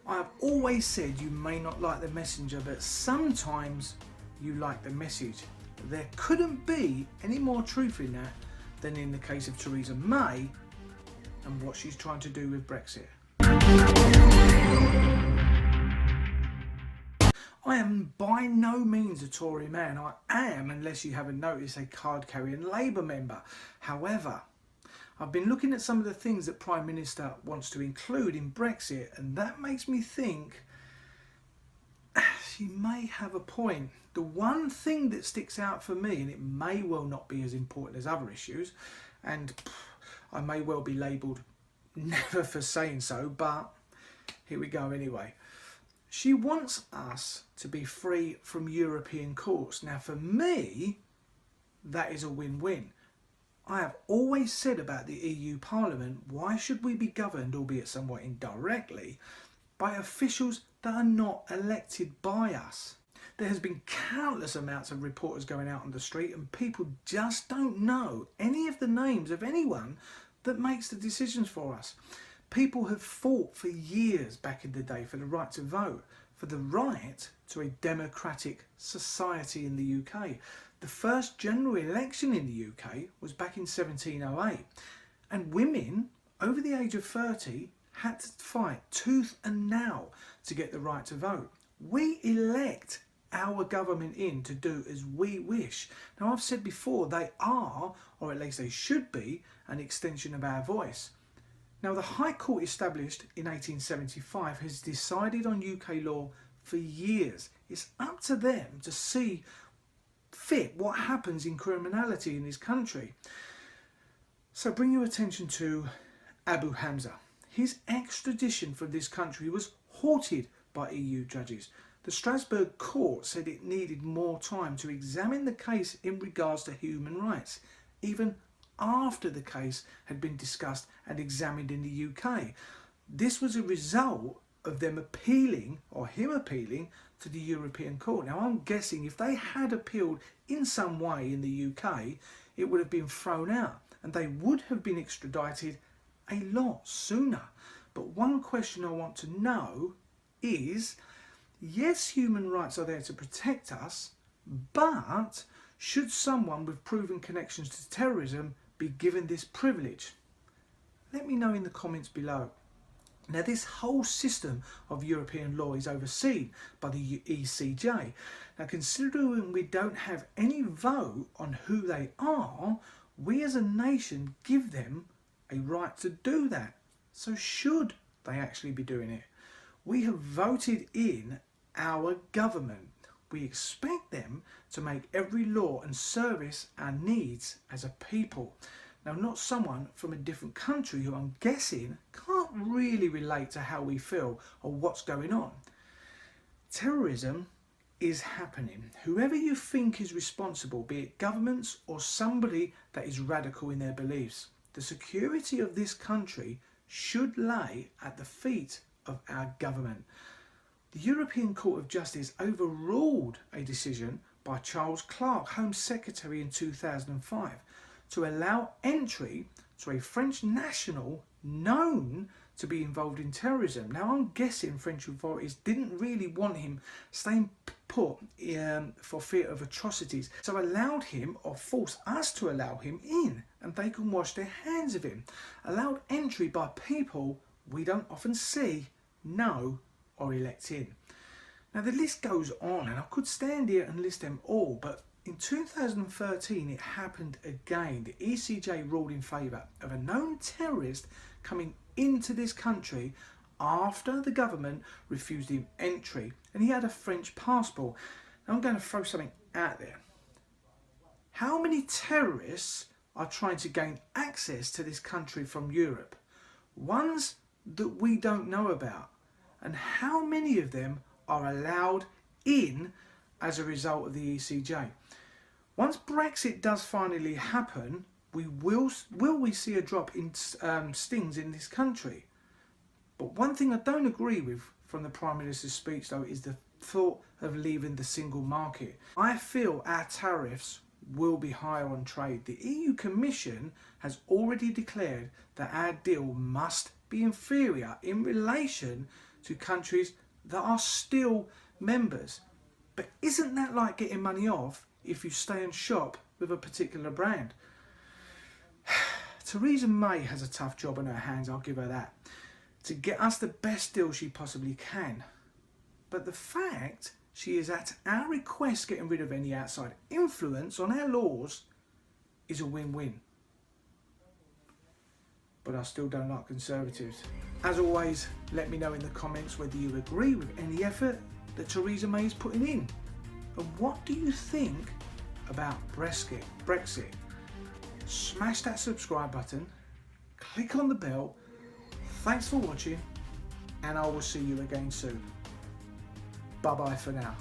I've always said you may not like the messenger, but sometimes you like the message. There couldn't be any more truth in that than in the case of Theresa May and what she's trying to do with Brexit. I am by no means a Tory man. I am, unless you haven't noticed, a card-carrying Labour member. However, I've been looking at some of the things that Prime Minister wants to include in Brexit, and that makes me think she may have a point. The one thing that sticks out for me, and it may well not be as important as other issues, and I may well be labelled never for saying so, but here we go anyway. She wants us to be free from European courts. Now for me, that is a win-win. I have always said about the EU Parliament, why should we be governed, albeit somewhat indirectly, by officials that are not elected by us? There has been countless amounts of reporters going out on the street and people just don't know any of the names of anyone that makes the decisions for us. People have fought for years back in the day for the right to vote, for the right to a democratic society in the UK. The first general election in the UK was back in 1708, and women over the age of 30 had to fight tooth and nail to get the right to vote. We elect our government in to do as we wish. Now I've said before, they are, or at least they should be, an extension of our voice. Now the High Court, established in 1875, has decided on UK law for years. It's up to them to see fit what happens in criminality in this country. So bring your attention to Abu Hamza. His extradition from this country was halted by EU judges. The Strasbourg court said it needed more time to examine the case in regards to human rights, even after the case had been discussed and examined in the UK. This was a result of them appealing, or him appealing, to the European Court. Now I'm guessing if they had appealed in some way in the UK, it would have been thrown out and they would have been extradited a lot sooner. But one question I want to know is, yes, human rights are there to protect us, but should someone with proven connections to terrorism be given this privilege? Let me know in the comments below. Now this whole system of European law is overseen by the ECJ. Now considering we don't have any vote on who they are, we as a nation give them a right to do that. So should they actually be doing it? We have voted in our government. We expect them to make every law and service our needs as a people. Now, not someone from a different country who I'm guessing can't really relate to how we feel or what's going on. Terrorism is happening. Whoever you think is responsible, be it governments or somebody that is radical in their beliefs, the security of this country should lay at the feet of our government. The European Court of Justice overruled a decision by Charles Clarke, Home Secretary, in 2005 to allow entry to a French national known to be involved in terrorism. Now I'm guessing French authorities didn't really want him staying put for fear of atrocities, so allowed him, or forced us to allow him in, and they can wash their hands of him. Allowed entry by people we don't often see, know or elect in. Now the list goes on, and I could stand here and list them all, but in 2013 it happened again. The ECJ ruled in favour of a known terrorist coming into this country after the government refused him entry, and he had a French passport. Now I'm going to throw something out there. How many terrorists are trying to gain access to this country from Europe? Ones that we don't know about. And how many of them are allowed in as a result of the ECJ? Once Brexit does finally happen, will we see a drop in stings in this country? But one thing I don't agree with from the Prime Minister's speech though is the thought of leaving the single market. I feel our tariffs will be higher on trade. The EU Commission has already declared that our deal must be inferior in relation to countries that are still members. But isn't that like getting money off if you stay and shop with a particular brand? Theresa May has a tough job on her hands, I'll give her that, to get us the best deal she possibly can. But the fact she is at our request getting rid of any outside influence on our laws is a win-win. But I still don't like Conservatives. As always, let me know in the comments whether you agree with any effort that Theresa May is putting in. And what do you think about Brexit? Smash that subscribe button, click on the bell. Thanks for watching, and I will see you again soon. Bye bye for now.